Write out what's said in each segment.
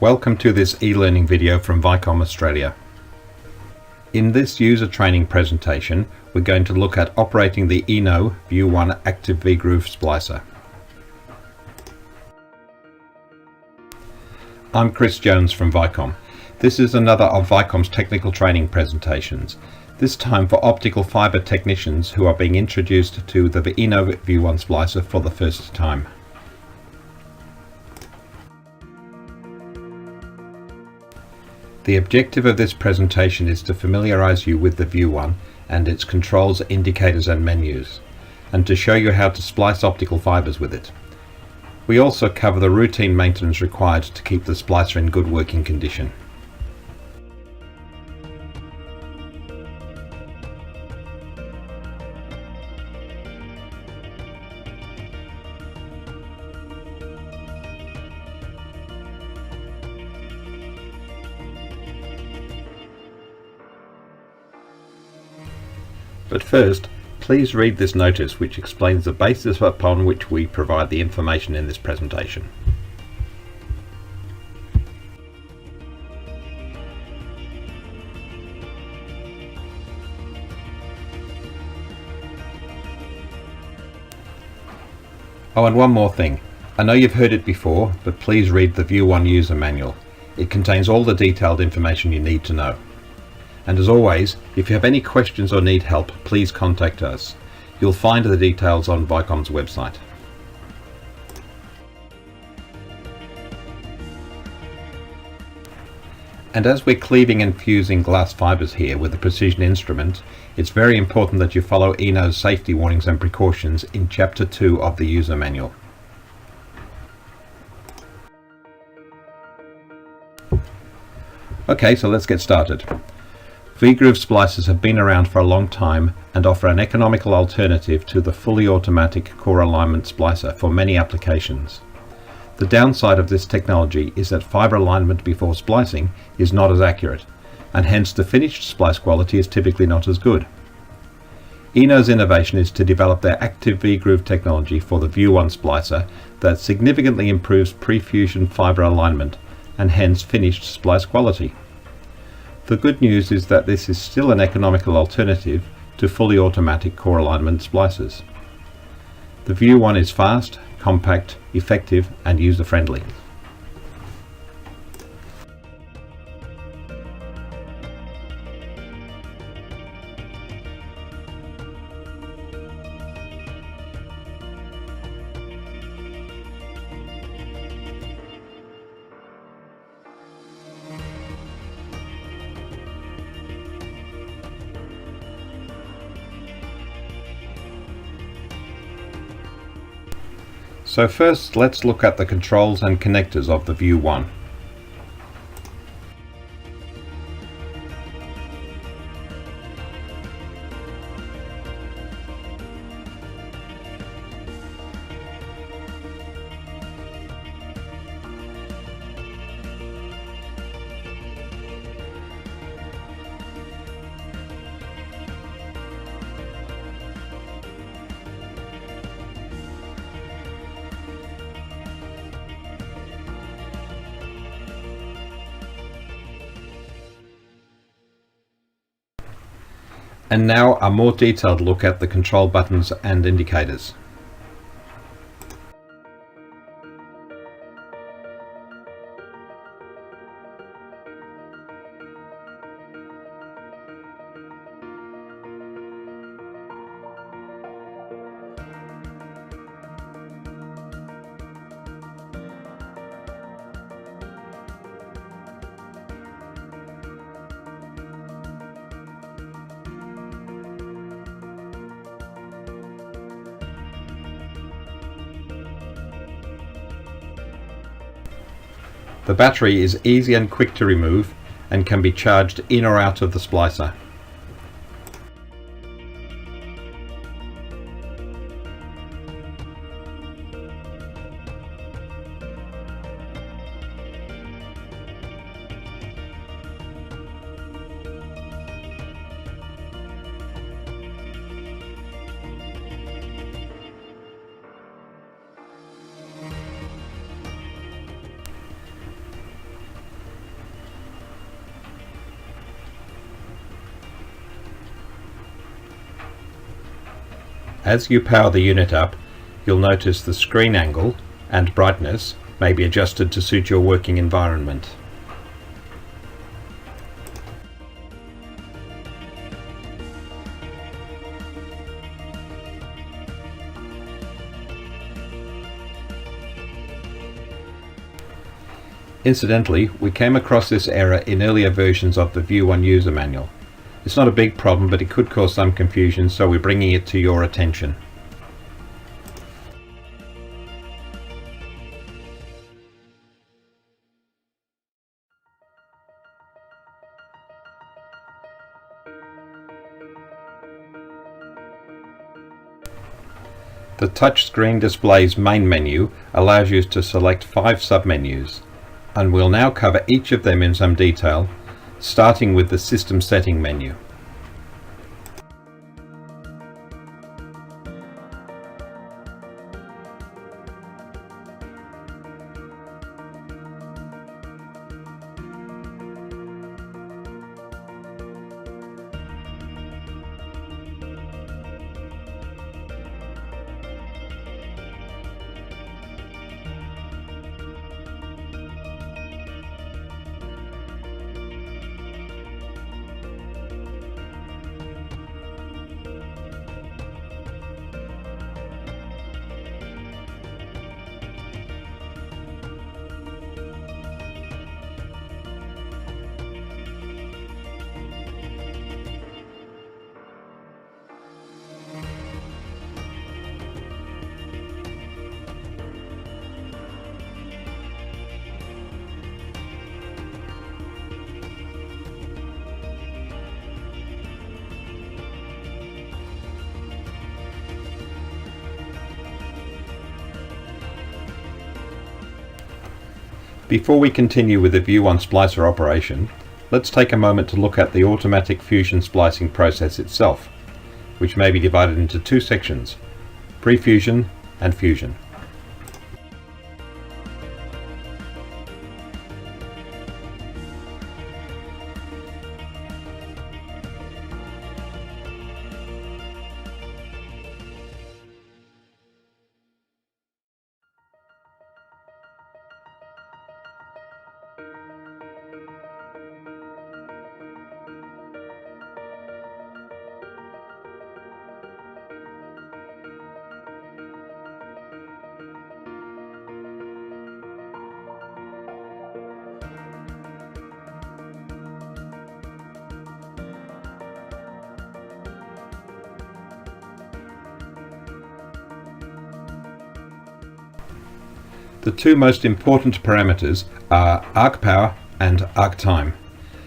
Welcome to this e-learning video from Vicom Australia. In this user training presentation, we're going to look at operating the Inno View 1 Active V-Groove Splicer. I'm Chris Jones from Vicom. This is another of Vicom's technical training presentations, this time for optical fibre technicians who are being introduced to the Inno View 1 Splicer for the first time. The objective of this presentation is to familiarise you with the View 1 and its controls, indicators and menus, and to show you how to splice optical fibres with it. We also cover the routine maintenance required to keep the splicer in good working condition. But first, please read this notice which explains the basis upon which we provide the information in this presentation. Oh, and one more thing. I know you've heard it before, but please read the View 1 user manual. It contains all the detailed information you need to know. And as always, if you have any questions or need help, please contact us. You'll find the details on Vicom's website. And as we're cleaving and fusing glass fibres here with a precision instrument, it's very important that you follow Inno's safety warnings and precautions in Chapter 2 of the user manual. Okay, so let's get started. V-groove splicers have been around for a long time and offer an economical alternative to the fully automatic core alignment splicer for many applications. The downside of this technology is that fibre alignment before splicing is not as accurate, and hence the finished splice quality is typically not as good. Inno's innovation is to develop their active V-groove technology for the View 1 splicer that significantly improves pre-fusion fibre alignment and hence finished splice quality. The good news is that this is still an economical alternative to fully automatic core alignment splicers. The View 1 is fast, compact, effective and user-friendly. So first, let's look at the controls and connectors of the View 1. And now a more detailed look at the control buttons and indicators. The battery is easy and quick to remove and can be charged in or out of the splicer. As you power the unit up, you'll notice the screen angle and brightness may be adjusted to suit your working environment. Incidentally, we came across this error in earlier versions of the View 1 user manual. It's not a big problem, but it could cause some confusion, so we're bringing it to your attention. The touchscreen display's main menu allows you to select 5 submenus, and we'll now cover each of them in some detail, starting with the System Setting menu. Before we continue with the View 1 Splicer operation, let's take a moment to look at the automatic fusion splicing process itself, which may be divided into 2 sections, pre-fusion and fusion. The 2 most important parameters are arc power and arc time,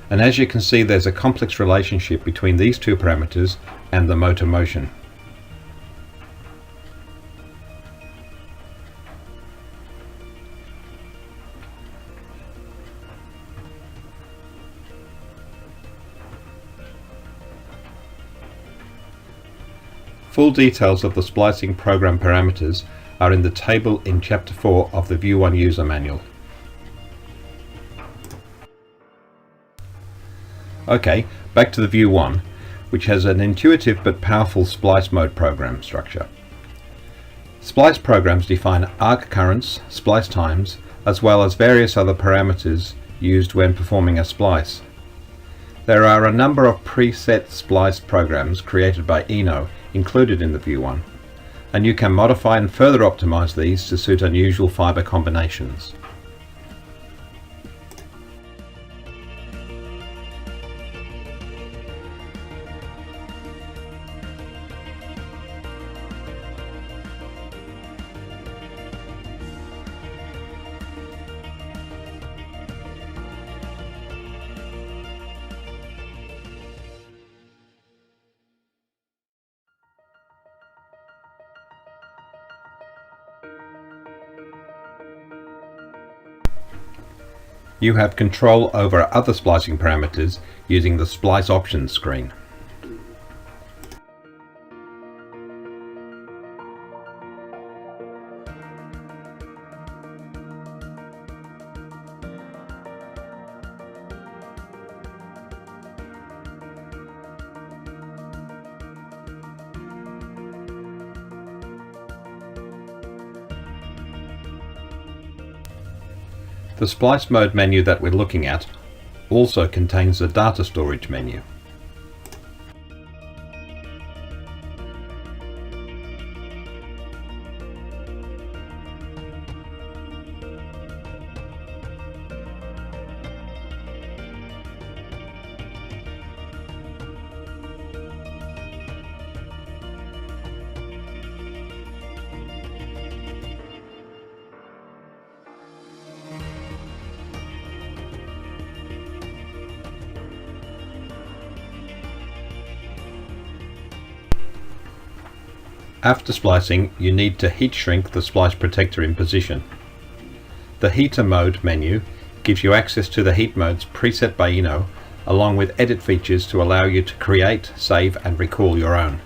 and as you can see there's a complex relationship between these 2 parameters and the motor motion. Full details of the splicing program parameters are in the table in Chapter 4 of the View 1 user manual. Okay, back to the View 1, which has an intuitive but powerful splice mode program structure. Splice programs define arc currents, splice times, as well as various other parameters used when performing a splice. There are a number of preset splice programs created by Inno included in the View 1, and you can modify and further optimize these to suit unusual fiber combinations. You have control over other splicing parameters using the Splice Options screen. The splice mode menu that we're looking at also contains the data storage menu. After splicing, you need to heat shrink the splice protector in position. The heater mode menu gives you access to the heat modes preset by Inno, along with edit features to allow you to create, save and recall your own.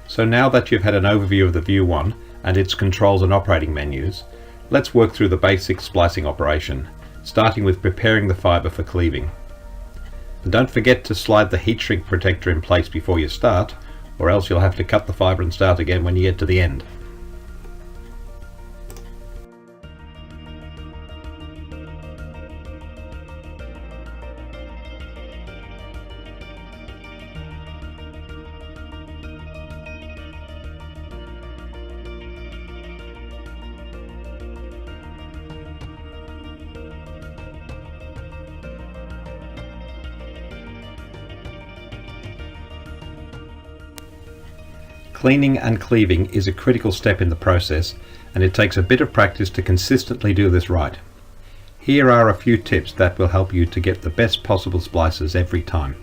So now that you've had an overview of the View 1 and its controls and operating menus, let's work through the basic splicing operation, starting with preparing the fibre for cleaving. And don't forget to slide the heat shrink protector in place before you start, or else you'll have to cut the fibre and start again when you get to the end. Cleaning and cleaving is a critical step in the process, and it takes a bit of practice to consistently do this right. Here are a few tips that will help you to get the best possible splices every time.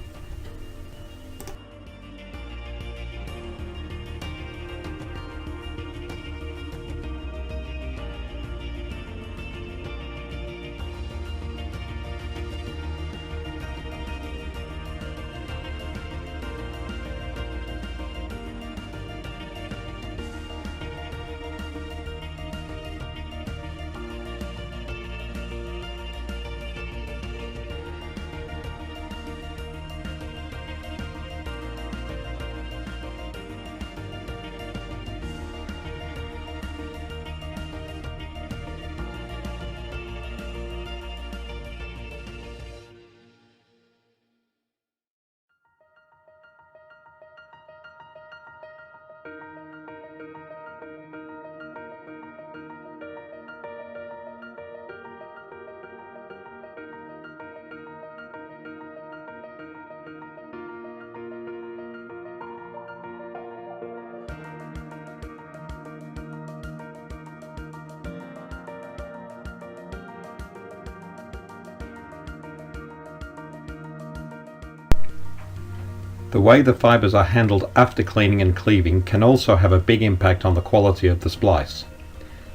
The way the fibres are handled after cleaning and cleaving can also have a big impact on the quality of the splice.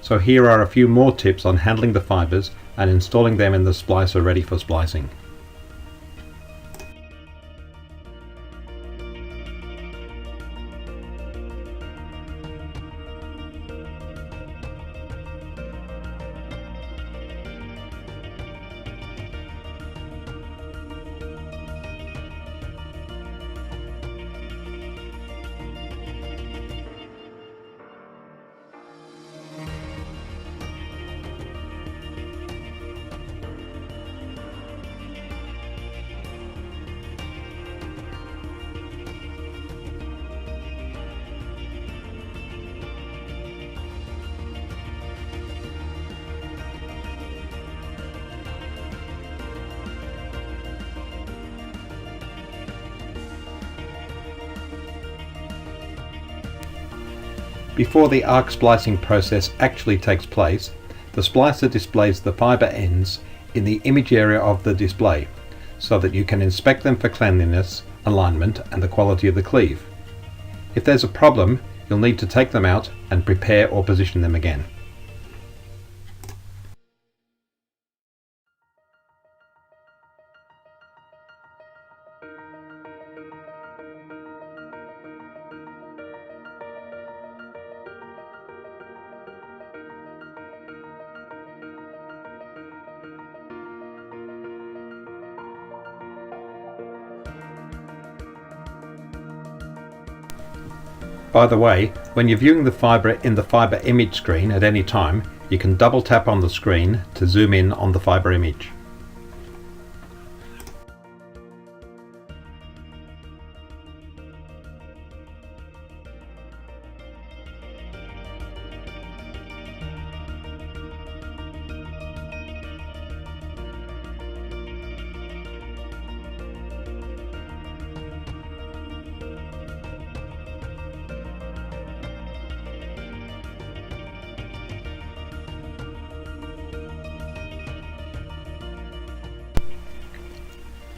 So here are a few more tips on handling the fibres and installing them in the splicer ready for splicing. Before the arc splicing process actually takes place, the splicer displays the fibre ends in the image area of the display, so that you can inspect them for cleanliness alignment and the quality of the cleave. If there's a problem, you'll need to take them out and prepare or position them again. By the way, when you're viewing the fibre in the fibre image screen at any time, you can double tap on the screen to zoom in on the fibre image.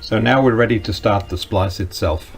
So now we're ready to start the splice itself.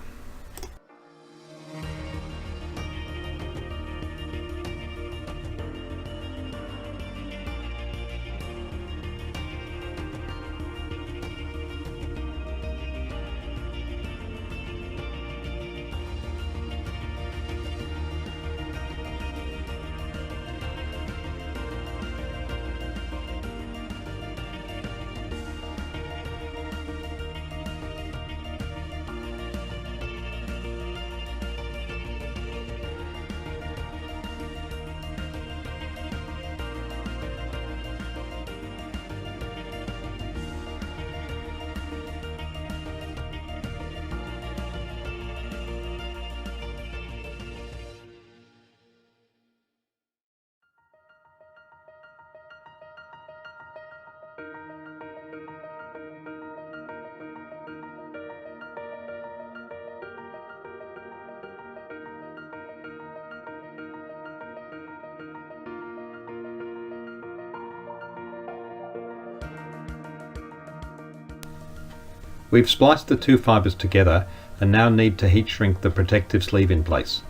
We've spliced the two fibres together and now need to heat shrink the protective sleeve in place.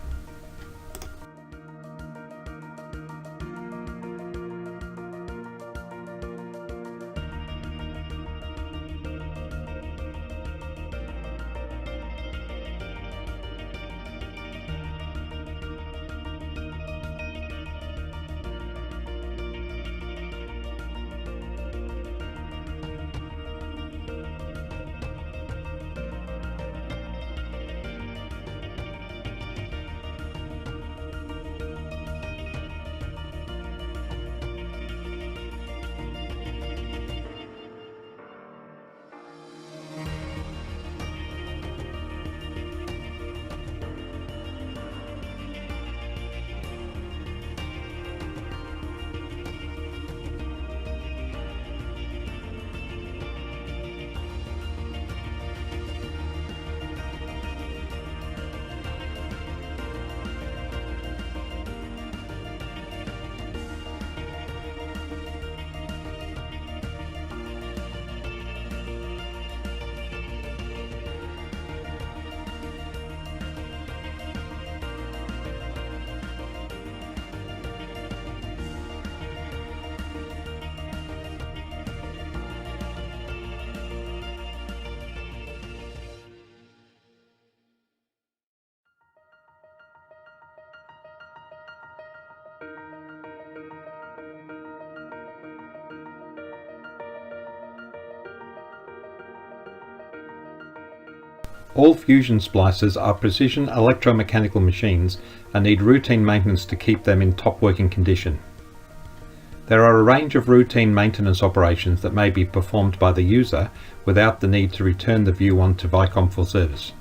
All fusion splicers are precision electromechanical machines and need routine maintenance to keep them in top working condition. There are a range of routine maintenance operations that may be performed by the user without the need to return the view on to Vicom for service.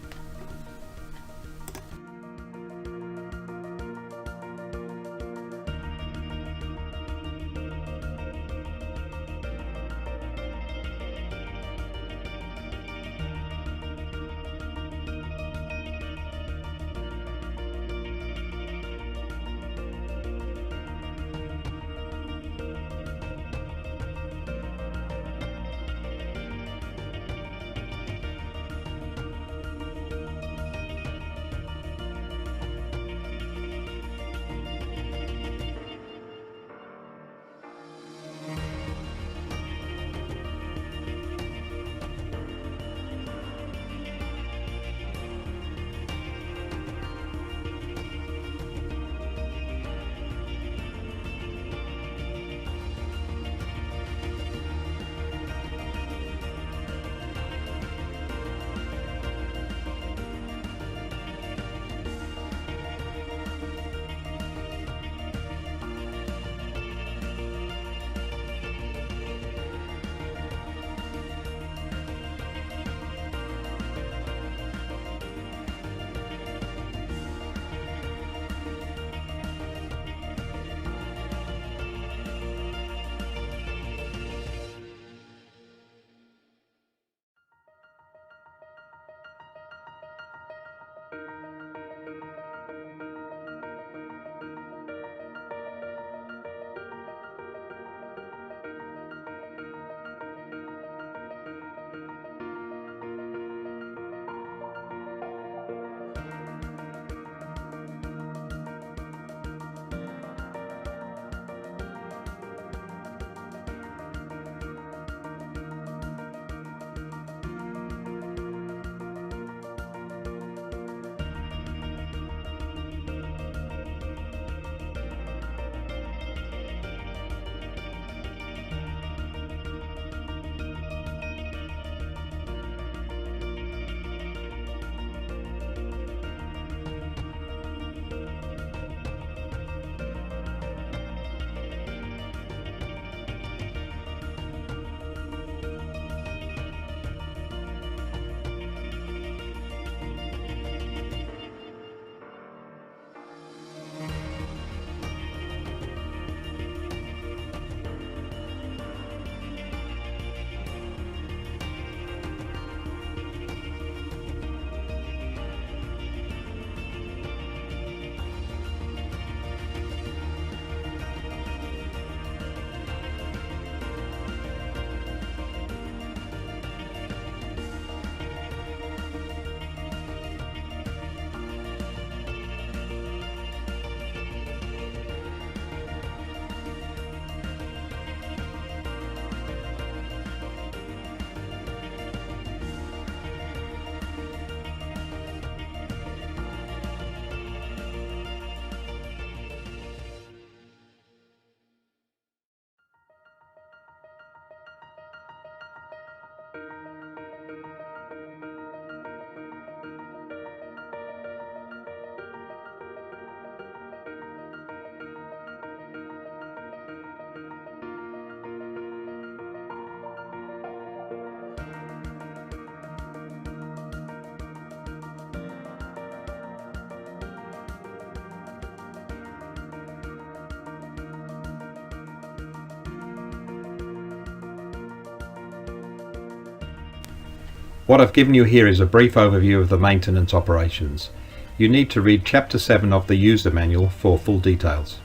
What I've given you here is a brief overview of the maintenance operations. You need to read Chapter 7 of the user manual for full details.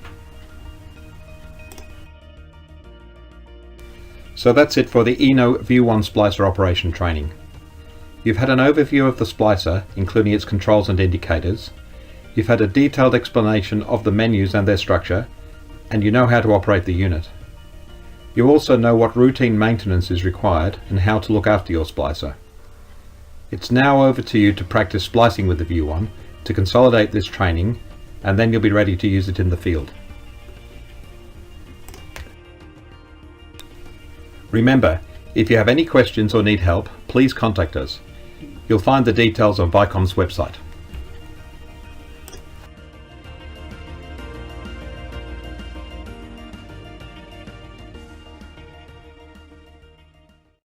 So that's it for the Inno View 1 Splicer operation training. You've had an overview of the splicer, including its controls and indicators. You've had a detailed explanation of the menus and their structure, and you know how to operate the unit. You also know what routine maintenance is required and how to look after your splicer. It's now over to you to practice splicing with the View 1, to consolidate this training, and then you'll be ready to use it in the field. Remember, if you have any questions or need help, please contact us. You'll find the details on Vicom's website.